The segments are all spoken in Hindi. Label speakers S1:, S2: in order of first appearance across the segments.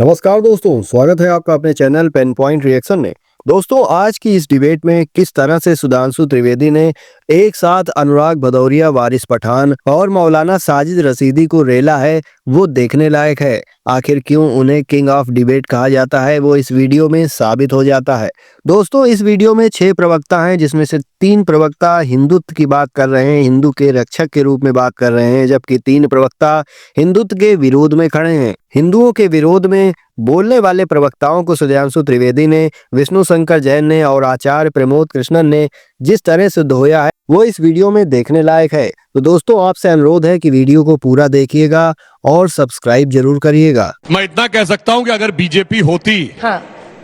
S1: नमस्कार दोस्तों, स्वागत है आपका अपने चैनल पेन पॉइंट रिएक्शन में। दोस्तों, आज की इस डिबेट में किस तरह से सुधांशु त्रिवेदी ने एक साथ अनुराग भदौरिया, वारिस पठान और मौलाना साजिद रशीदी को रेला है, वो देखने लायक है। आखिर क्यों उन्हें किंग ऑफ डिबेट कहा जाता है, वो इस वीडियो में साबित हो जाता है। दोस्तों, इस वीडियो में 6 प्रवक्ता हैं, जिसमें से 3 प्रवक्ता हिंदुत्व की बात कर रहे हैं, हिंदू के रक्षक के रूप में बात कर रहे हैं, जबकि 3 प्रवक्ता हिंदुत्व के विरोध में खड़े हैं। हिंदुओं के विरोध में बोलने वाले प्रवक्ताओं को सुधांशु त्रिवेदी ने, विष्णु शंकर जैन ने और आचार्य प्रमोद कृष्णन ने जिस तरह से धोया है, वो इस वीडियो में देखने लायक है। तो दोस्तों, आपसे अनुरोध है कि वीडियो को पूरा देखिएगा और सब्सक्राइब जरूर करिएगा।
S2: मैं इतना कह सकता हूं कि अगर बीजेपी होती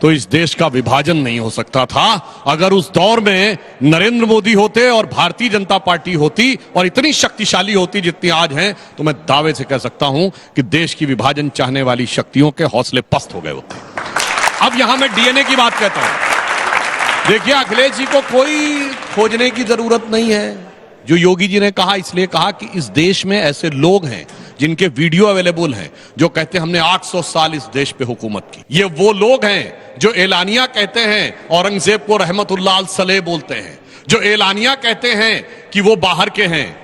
S2: तो इस देश का विभाजन नहीं हो सकता था। अगर उस दौर में नरेंद्र मोदी होते और भारतीय जनता पार्टी होती और इतनी शक्तिशाली होती जितनी आज हैं, तो मैं दावे से कह सकता हूं कि देश की विभाजन चाहने वाली शक्तियों के हौसले पस्त हो गए होते। अब यहां मैं डीएनए की बात कहता हूं। देखिए, अखिलेश जी को कोई खोजने की जरूरत नहीं है। जो योगी जी ने कहा, इसलिए कहा कि इस देश में ऐसे लोग हैं जिनके वीडियो अवेलेबल हैं, जो कहते हैं हमने 800 साल इस देश पे हुकूमत की। ये वो लोग हैं जो एलानिया कहते हैं औरंगजेब को रहमतुल्लाह सलेह बोलते हैं, जो एलानिया कहते हैं कि वो बाहर के हैं,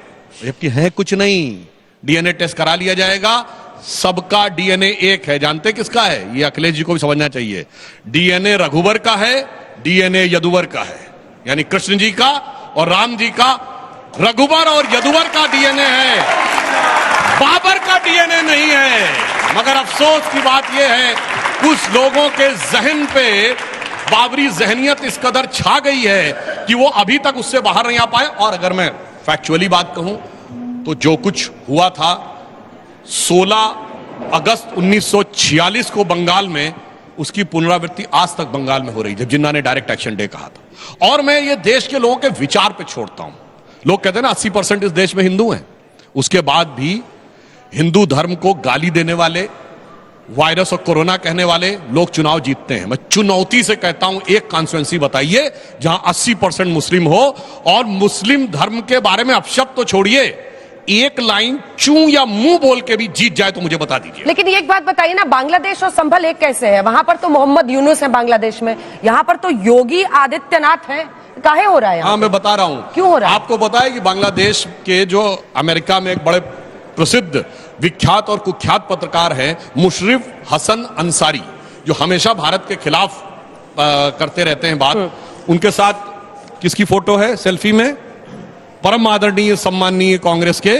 S2: जबकि है कुछ नहीं। डीएनए टेस्ट करा लिया जाएगा, सबका डीएनए एक है। जानते किसका है? ये अखिलेश जी को भी समझना चाहिए। डीएनए रघुवर का है, डीएनए यदुवर का है, यानी कृष्ण जी का और राम जी का रघुवर और यदुवर का डीएनए है, बाबर का डीएनए नहीं है। मगर अफसोस की बात यह है, कुछ लोगों के जहन पे बाबरी जहनियत इस कदर छा गई है कि वो अभी तक उससे बाहर नहीं आ पाए। और अगर मैं फैक्चुअली बात कहूं तो जो कुछ हुआ था 16 अगस्त 1946 को बंगाल में, उसकी पुनरावृत्ति आज तक बंगाल में हो रही, जब जिन्ना ने डायरेक्ट एक्शन डे कहा था। और मैं ये देश के लोगों के विचार पे छोड़ता हूं। लोग कहते हैं ना 80% इस देश में हिंदू हैं, उसके बाद भी हिंदू धर्म को गाली देने वाले, वायरस और कोरोना कहने वाले लोग चुनाव जीतते हैं। मैं चुनौती से कहता हूं, एक कॉन्स्टिट्यूएंसी बताइए जहां 80% मुस्लिम हो और मुस्लिम धर्म के बारे में अपशब्द तो छोड़िए, एक लाइन चू या मुंह बोल के भी जीत जाए तो मुझे बता दीजिए।
S3: लेकिन एक बात बताइए ना, बांग्लादेश और संभल एक कैसे है? वहां पर तो मोहम्मद यूनुस है बांग्लादेश में, यहाँ पर तो योगी आदित्यनाथ है। काहे हो रहा है?
S2: हाँ, मैं बता रहा हूं
S3: क्यों हो रहा है।
S2: आपको बताया कि बांग्लादेश के जो अमेरिका में एक बड़े प्रसिद्ध, विख्यात और कुख्यात पत्रकार हैं मुशर्रफ हसन अंसारी, जो हमेशा भारत के खिलाफ करते रहते हैं बात। उनके साथ किसकी फोटो है सेल्फी में? परम आदरणीय सम्माननीय कांग्रेस के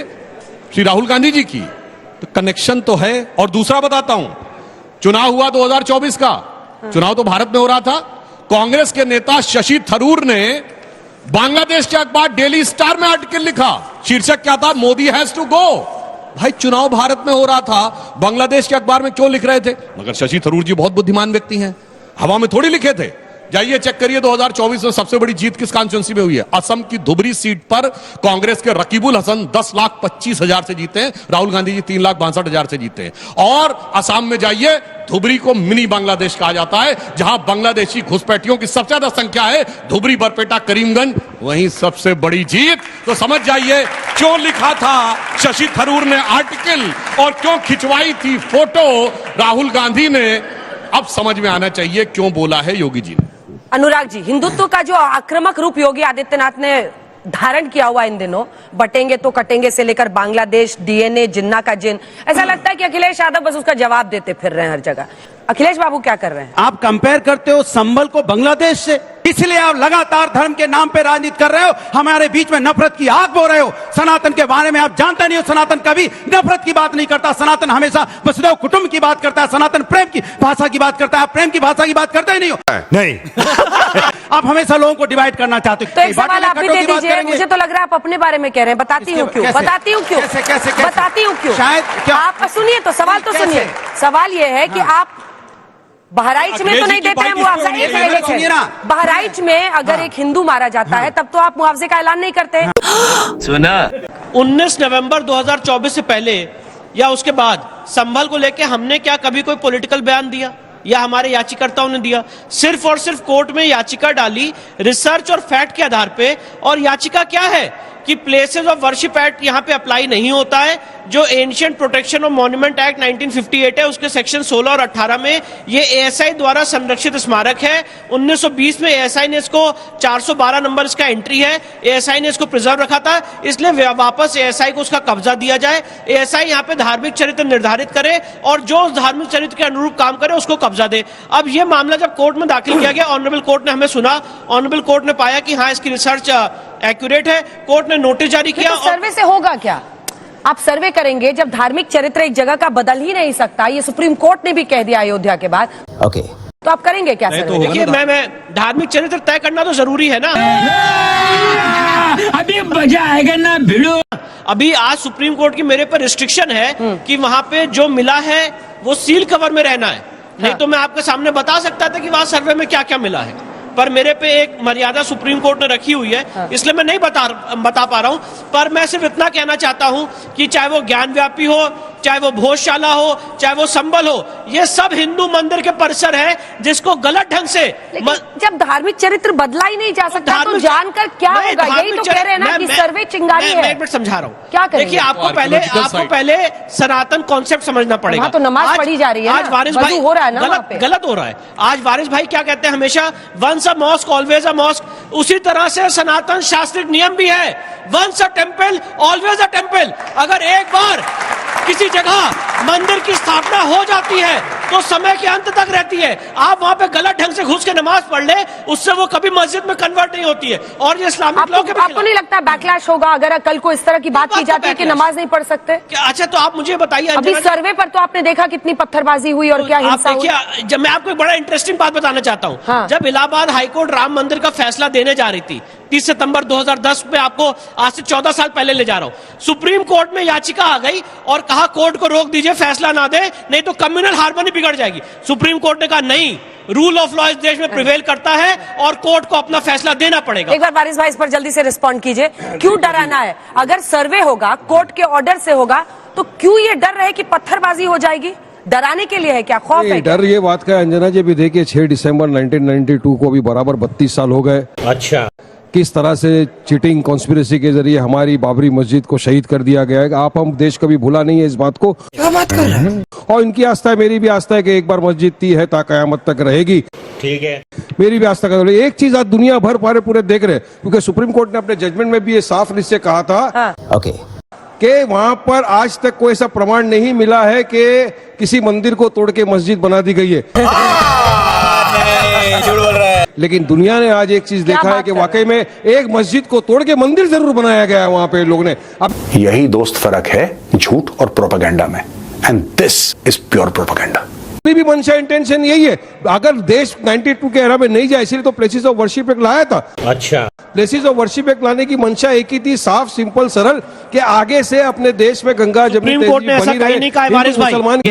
S2: श्री राहुल गांधी जी की। तो कनेक्शन तो है। और दूसरा बताता हूं, चुनाव हुआ 2024 का, चुनाव तो भारत में हो रहा था। कांग्रेस के नेता शशि थरूर ने बांग्लादेश के अखबार डेली स्टार में आर्टिकल लिखा, शीर्षक क्या था? Modi has to go. भाई, चुनाव भारत में हो रहा था, बांग्लादेश के अखबार में क्यों लिख रहे थे? मगर शशि थरूर जी बहुत बुद्धिमान व्यक्ति हैं, हवा में थोड़ी लिखे थे। जाइए चेक करिए 2024 में सबसे बड़ी जीत किस कॉन्स्टिट्यूएंसी में हुई है। असम की धुबरी सीट पर कांग्रेस के रकीबुल हसन 10,25,000 से जीते हैं, राहुल गांधी जी 3,62,000 से जीते हैं। और असम में जाइए, धुबरी को मिनी बांग्लादेश कहा जाता है, जहां बांग्लादेशी घुसपैठियों की सबसे ज्यादा संख्या है। धुबरी, बरपेटा, करीमगंज, वहीं सबसे बड़ी जीत। तो समझ जाइए क्यों लिखा था शशि थरूर ने आर्टिकल और क्यों खिंचवाई थी फोटो राहुल गांधी ने। अब समझ में आना चाहिए क्यों बोला है योगी जी ने।
S3: अनुराग जी, हिंदुत्व का जो आक्रामक रूप योगी आदित्यनाथ ने धारण किया हुआ इन दिनों, बटेंगे तो कटेंगे से लेकर बांग्लादेश, डीएनए, जिन्ना का जिन, ऐसा लगता है कि अखिलेश यादव बस उसका जवाब देते फिर रहे हैं हर जगह। अखिलेश बाबू क्या कर रहे हैं?
S4: आप कंपेयर करते हो संभल को बांग्लादेश से, इसलिए आप लगातार धर्म के नाम पे राजनीति कर रहे हो, हमारे बीच में नफरत की आग बो रहे हो। सनातन के बारे में आप जानते नहीं हो, सनातन कभी नफरत की बात नहीं करता, सनातन हमेशा वसुधैव कुटुंब की बात करता है, सनातन प्रेम की भाषा की बात करता है। आप प्रेम की भाषा की बात करते ही नहीं हो।
S1: नहीं।
S4: आप हमेशा लोगों को डिवाइड करना चाहते हो।
S3: तो एक सवाल आप भी दे दीजिए। मुझे तो लग रहा है आप अपने बारे में कह रहे हैं। बताती हूँ क्यों, बताती हूँ क्यों, बताती हूँ क्यों।
S4: शायद
S3: आप सुनिए तो सवाल तो सुनिए। सवाल ये है कि आप बहराइच में तो नहीं देते हैं मुआवजा। बहराइच में अगर एक हिंदू मारा जाता है तब तो आप मुआवजे का ऐलान नहीं करते हैं।
S5: सुना 19 नवंबर 2024 से पहले या उसके बाद संभल को लेके हमने क्या कभी कोई पॉलिटिकल बयान दिया या हमारे याचिकाकर्ताओं ने दिया? सिर्फ और सिर्फ कोर्ट में याचिका डाली रिसर्च और फैक्ट के आधार पे। और याचिका क्या है कि प्लेसेस ऑफ वर्शिप एक्ट यहां पे अप्लाई नहीं होता है। जो ancient protection of monument act 1958 है, उसके सेक्शन 16 और 18 में ये एएसआई द्वारा संरक्षित स्मारक है। 1920 में एएसआई ने इसको 412 नंबर इसका एंट्री है, एएसआई ने इसको प्रिजर्व रखा था, इसलिए वापस एएसआई को उसका कब्जा दिया जाए। एएसआई यहां पे धार्मिक चरित्र निर्धारित करे और जो उस धार्मिक चरित्र के अनुरूप काम करे उसको कब्जा दे। अब ये मामला जब कोर्ट में दाखिल किया गया, ऑनरेबल कोर्ट ने हमें सुना, ऑनरेबल कोर्ट ने पाया कि हाँ इसकी रिसर्च एक्यूरेट है, कोर्ट ने नोटिस जारी किया।
S3: तो सर्वे से होगा क्या? आप सर्वे करेंगे जब धार्मिक चरित्र एक जगह का बदल ही नहीं सकता, ये सुप्रीम कोर्ट ने भी कह दिया अयोध्या के बाद,
S1: ओके,
S3: तो आप करेंगे क्या सर्वे?
S5: देखिए मैं धार्मिक चरित्र तय करना तो जरूरी है ना।
S6: अभी मजा आएगा ना भिड़ो।
S5: अभी आज सुप्रीम कोर्ट की मेरे पर रिस्ट्रिक्शन है कि वहां पे जो मिला है वो सील कवर में रहना है, नहीं तो मैं आपके सामने बता सकता था कि वहां सर्वे में क्या क्या मिला है, पर मेरे पे एक मर्यादा सुप्रीम कोर्ट ने रखी हुई है, इसलिए मैं नहीं बता पा रहा हूं। पर मैं सिर्फ इतना कहना चाहता हूं कि चाहे वो ज्ञान व्यापी हो, चाहे वो भोजशाला हो, चाहे वो संबल हो, ये सब हिंदू मंदिर के परिसर है जिसको गलत ढंग से
S3: जब धार्मिक चरित्र बदला ही नहीं जा सकता तो जानकर क्या होगा? यही तो कह रहे हैं ना कि सर्वे चिंगारी है।
S5: मैं एक मिनट समझा रहा हूँ,
S3: क्या करेंगे?
S5: देखिए आपको पहले सनातन कॉन्सेप्ट समझना पड़ेगा।
S3: तो नमाज पढ़ी जा रही है,
S5: आज वारिस भाई
S3: हो रहा है ना,
S5: गलत हो रहा है। आज वारिस भाई क्या कहते हैं हमेशा, once a mosque always a mosque. उसी तरह से सनातन शास्त्रिक नियम भी है, once a temple always a temple. अगर एक बार किसी जगह मंदिर की स्थापना हो जाती है तो समय के अंत तक रहती है। आप वहां पे गलत ढंग से घुस के नमाज पढ़ ले, उससे वो कभी मस्जिद में कन्वर्ट नहीं होती है। और ये इस्लामिक लॉ के
S3: आपको नहीं लगता बैकलैश होगा अगर कल को इस तरह की बात की जाती है कि नमाज नहीं पढ़ सकते?
S5: अच्छा तो आप मुझे बताइए,
S3: अभी सर्वे पर तो आपने देखा कितनी पत्थरबाजी हुई और क्या हिंसा हुई।
S5: जब मैं आपको एक बड़ा इंटरेस्टिंग बात बताना चाहता हूँ,
S3: हाँ।
S5: जब इलाहाबाद हाईकोर्ट राम मंदिर का फैसला देने जा रही थी 30 सितंबर 2010 में, आपको आज से 14 साल पहले ले जा रहा हूं, सुप्रीम कोर्ट में याचिका आ गई और कहा कोर्ट को रोक दीजिए, फैसला ना दे, नहीं तो कम्युनल हार्मनी बिगड़ जाएगी। सुप्रीम कोर्ट ने कहा नहीं, रूल ऑफ लॉ इस देश में प्रिवेल करता है और कोर्ट को अपना फैसला देना पड़ेगा।
S3: एक बार वारिस भाई इस पर जल्दी से रिस्पॉन्ड कीजिए, क्यों डराना है? अगर सर्वे होगा, कोर्ट के ऑर्डर से होगा, तो क्यों ये डर रहे कि पत्थरबाजी हो जाएगी? डराने के लिए है क्या? खौफ है?
S7: डर ये बात का, अंजना जी भी देखिए 6 दिसंबर 1992 को अभी बराबर 32 साल हो गए।
S6: अच्छा,
S7: किस तरह से चीटिंग कॉन्स्पिरेसी के जरिए हमारी बाबरी मस्जिद को शहीद कर दिया गया है। आप हम देश कभी भूला नहीं है इस बात को।
S6: क्या बात कर रहे हैं?
S7: और इनकी आस्था है, मेरी भी आस्था है कि एक बार मस्जिद ती है ता कयामत तक रहेगी।
S6: ठीक है,
S7: मेरी भी आस्था कर। एक चीज आज दुनिया भर पूरे देख रहे हैं, क्योंकि सुप्रीम कोर्ट ने अपने जजमेंट में भी ये साफ निश्चय कहा था
S1: ओके,
S7: कि वहां पर आज तक कोई ऐसा प्रमाण नहीं मिला है कि किसी मंदिर को तोड़ के मस्जिद बना दी गई है।
S6: झूठ बोल रहा है।
S7: लेकिन दुनिया ने आज एक चीज देखा है कि वाकई में एक मस्जिद को तोड़ के मंदिर जरूर बनाया गया है वहां पे लोग ने। अब
S8: यही दोस्त फर्क है झूठ और प्रोपेगेंडा में, and this is pure propaganda.
S7: भी मंशा इंटेंशन यही है, अगर देश 92 के एरा में नहीं जाए, इसलिए तो प्लेसेस ऑफ वर्शिप एक्ट लाया था।
S6: अच्छा,
S7: प्लेसेस ऑफ वर्शिप एक्ट लाने की मंशा एक ही थी, साफ सिंपल सरल, कि आगे से अपने देश में गंगा जमुनी
S5: कोर्ट ने ऐसा कहीं नहीं कहा वारिस भाई।
S7: मुसलमान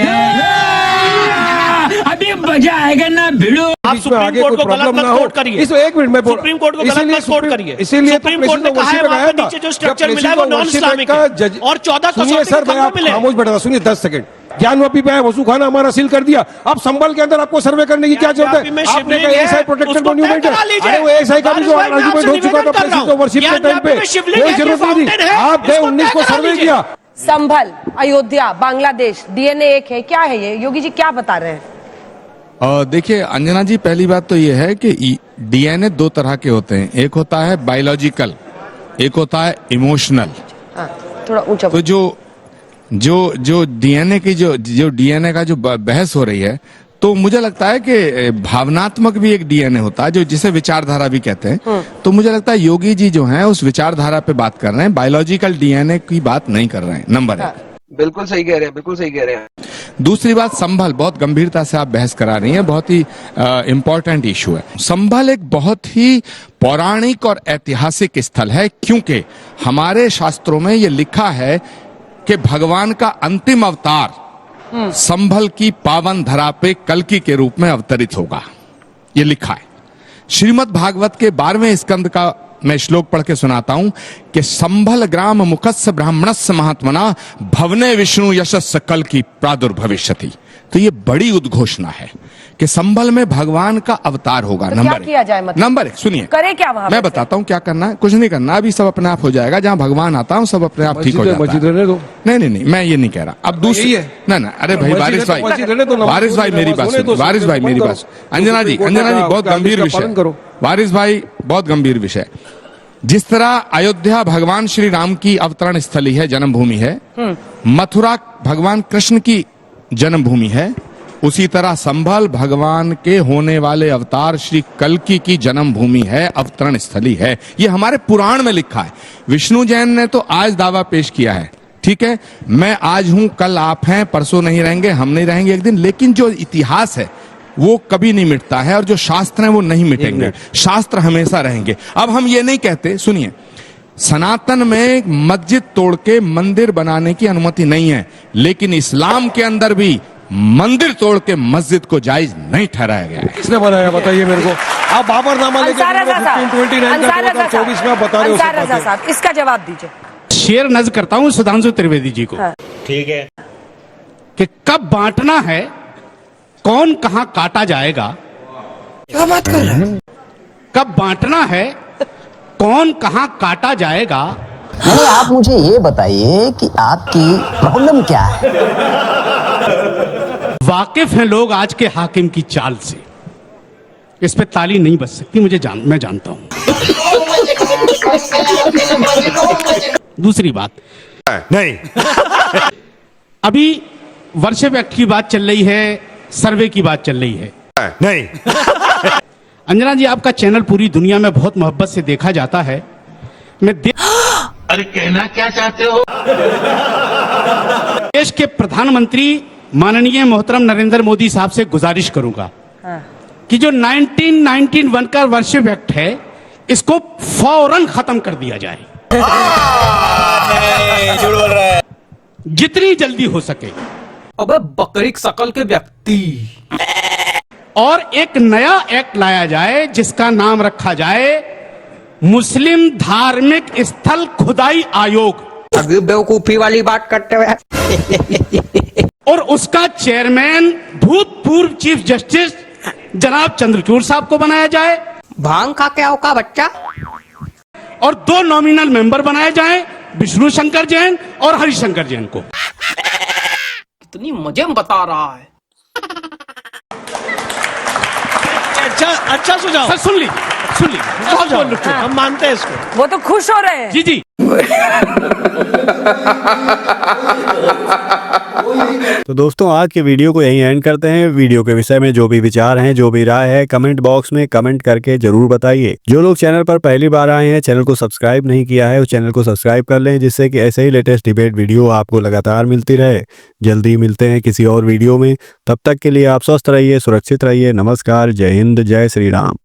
S6: अभी मजा आएगा ना भिड़ो।
S5: आप सुप्रीम कोर्ट को गलत मत कोट करिए।
S7: इस एक मिनट में
S5: सुप्रीम कोर्ट को गलत मत कोट करिए।
S7: इसीलिए
S5: सुप्रीम कोर्ट ने कहा है वहां पे नीचे जो स्ट्रक्चर मिला है वो नॉन इस्लामिक है और 14
S7: सुनिए सर, मैं आप खामोश बैठा था, सुनिए 10 सेकंड। ज्ञानवापी पे वसू खाना हमारा सील कर दिया, अब संबल के अंदर आपको सर्वे करने की क्या जरूरत है? आपने कहा एएसआई प्रोटेक्टेड मॉन्यूमेंट है, अरे वो एएसआई का भी जो आर्गुमेंट हो चुका था प्लेसेस ऑफ वर्शिप के टाइम पे, कोई जरूरत नहीं थी। आप गए 19 को सर्वे किया।
S3: संभल, अयोध्या, बांग्लादेश, डीएनए एक है, क्या है ये? योगी जी क्या बता रहे हैं?
S9: देखिए अंजना जी, पहली बात तो ये है कि डीएनए 2 तरह के होते हैं, एक होता है बायोलॉजिकल, एक होता है इमोशनल।
S3: थोड़ा ऊंचा।
S9: तो जो डीएनए की जो डीएनए का जो बहस हो रही है, तो मुझे लगता है कि भावनात्मक भी एक डीएनए होता है, जो जिसे विचारधारा भी कहते हैं। तो मुझे लगता है योगी जी जो हैं उस विचारधारा पे बात कर रहे हैं, बायोलॉजिकल डीएनए की बात नहीं कर रहे हैं। नंबर 1।
S10: बिल्कुल सही कह रहे हैं, बिल्कुल सही कह रहे हैं।
S9: दूसरी बात, संभल, बहुत गंभीरता से आप बहस करा रही हैं, बहुत ही इंपॉर्टेंट इशू है। संभल एक बहुत ही पौराणिक और ऐतिहासिक स्थल है, क्योंकि हमारे शास्त्रों में ये लिखा है कि भगवान का अंतिम अवतार संभल की पावन धरा पे कल्कि के रूप में अवतरित होगा, ये लिखा है। श्रीमद् भागवत के 12वें स्कंद का मैं श्लोक पढ़ के सुनाता हूं कि संभल ग्राम मुखस्य ब्राह्मणस्य महात्मना भवने विष्णु यशस्य कल की प्रादुर्भविष्यति। तो ये बड़ी उद्घोषणा है कि संभल में भगवान का अवतार होगा।
S3: तो क्या
S9: नंबर
S3: किया जाए मतलब?
S9: नंबर 1 सुनिए,
S3: करे क्या वहां?
S9: मैं बताता हूँ क्या करना है। कुछ नहीं करना, अभी सब अपने आप हो जाएगा। जहाँ भगवान आता हूँ सब अपने आप ठीक हो जाता
S7: मस्जिद
S9: है।
S7: रहने दो।
S9: नहीं, मैं ये नहीं कह रहा। अब दूसरी
S7: है
S9: ना, अरे भाई वारिस भाई, वारिस भाई मेरी बात सुनिए, वारिस भाई मेरी बात। अंजना जी बहुत गंभीर विषय, वारिस भाई बहुत गंभीर विषय। जिस तरह अयोध्या भगवान श्री राम की अवतरण स्थली है, जन्मभूमि है, मथुरा भगवान कृष्ण की जन्मभूमि है, उसी तरह संभल भगवान के होने वाले अवतार श्री कल्कि की जन्मभूमि है, अवतरण स्थली है। ये हमारे पुराण में लिखा है। विष्णु जैन ने तो आज दावा पेश किया है, ठीक है, मैं आज हूं, कल आप हैं, परसों नहीं रहेंगे, हम नहीं रहेंगे एक दिन, लेकिन जो इतिहास है वो कभी नहीं मिटता है और जो शास्त्र हैं वो नहीं मिटेंगे, शास्त्र हमेशा रहेंगे। अब हम ये नहीं कहते, सुनिए, सनातन में मस्जिद तोड़ के मंदिर बनाने की अनुमति नहीं है, लेकिन इस्लाम के अंदर भी मंदिर तोड़ के मस्जिद को जायज नहीं ठहराया गया है।
S7: किसने बनाया बताइए मेरे को? आप बाबरनामा लेके 1529 में आप बता रहे हो,
S3: इसका जवाब दीजिए।
S4: शेर नज करता हूं सुधांशु त्रिवेदी जी को,
S6: ठीक है।
S4: कि कब बांटना है, कौन कहां काटा जाएगा।
S6: क्या बात कर रहे हैं?
S4: कब बांटना है, कौन कहां काटा जाएगा।
S11: नहीं, आप मुझे ये बताइए कि आपकी प्रॉब्लम क्या है।
S4: वाकिफ हैं लोग आज के हाकिम की चाल से, इस पे ताली नहीं बच सकती, मैं जानता हूं। दूसरी बात
S7: नहीं
S4: अभी वर्षे व्यक्त की बात चल रही है, सर्वे की बात चल रही है।
S7: नहीं
S4: अंजना जी, आपका चैनल पूरी दुनिया में बहुत मोहब्बत से देखा जाता है।
S6: अरे कहना क्या चाहते हो?
S4: देश के प्रधानमंत्री माननीय मोहतरम नरेंद्र मोदी साहब से गुजारिश करूंगा कि जो 1991 का वर्ष व्यक्त है, इसको फौरन खत्म कर दिया जाए, जितनी जल्दी हो सके।
S5: अबे बकरी शकल के व्यक्ति।
S4: और एक नया एक्ट लाया जाए जिसका नाम रखा जाए मुस्लिम धार्मिक स्थल खुदाई आयोग।
S5: अभी बेवकूफी वाली बात करते हुए।
S4: और उसका चेयरमैन भूतपूर्व चीफ जस्टिस जनाब चंद्रचूड़ साहब को बनाया जाए।
S5: भांग खा के आओ का बच्चा।
S4: और 2 नॉमिनल मेंबर बनाए जाएं, विष्णु शंकर जैन और हरिशंकर जैन को।
S5: कितनी मजे में बता रहा है। अच्छा सुझाव
S4: सर, सुन ली
S5: हम मानते हैं इसको।
S3: वो तो खुश हो रहे हैं।
S4: जी
S1: तो दोस्तों आज के वीडियो को यहीं एंड करते हैं। वीडियो के विषय में जो भी विचार हैं, जो भी राय है, कमेंट बॉक्स में कमेंट करके जरूर बताइए। जो लोग चैनल पर पहली बार आए हैं, चैनल को सब्सक्राइब नहीं किया है, उस चैनल को सब्सक्राइब कर लें, जिससे कि ऐसे ही लेटेस्ट डिबेट वीडियो आपको लगातार मिलती रहे। जल्दी मिलते हैं किसी और वीडियो में, तब तक के लिए आप स्वस्थ रहिए, सुरक्षित रहिए। नमस्कार, जय हिंद, जय श्री राम।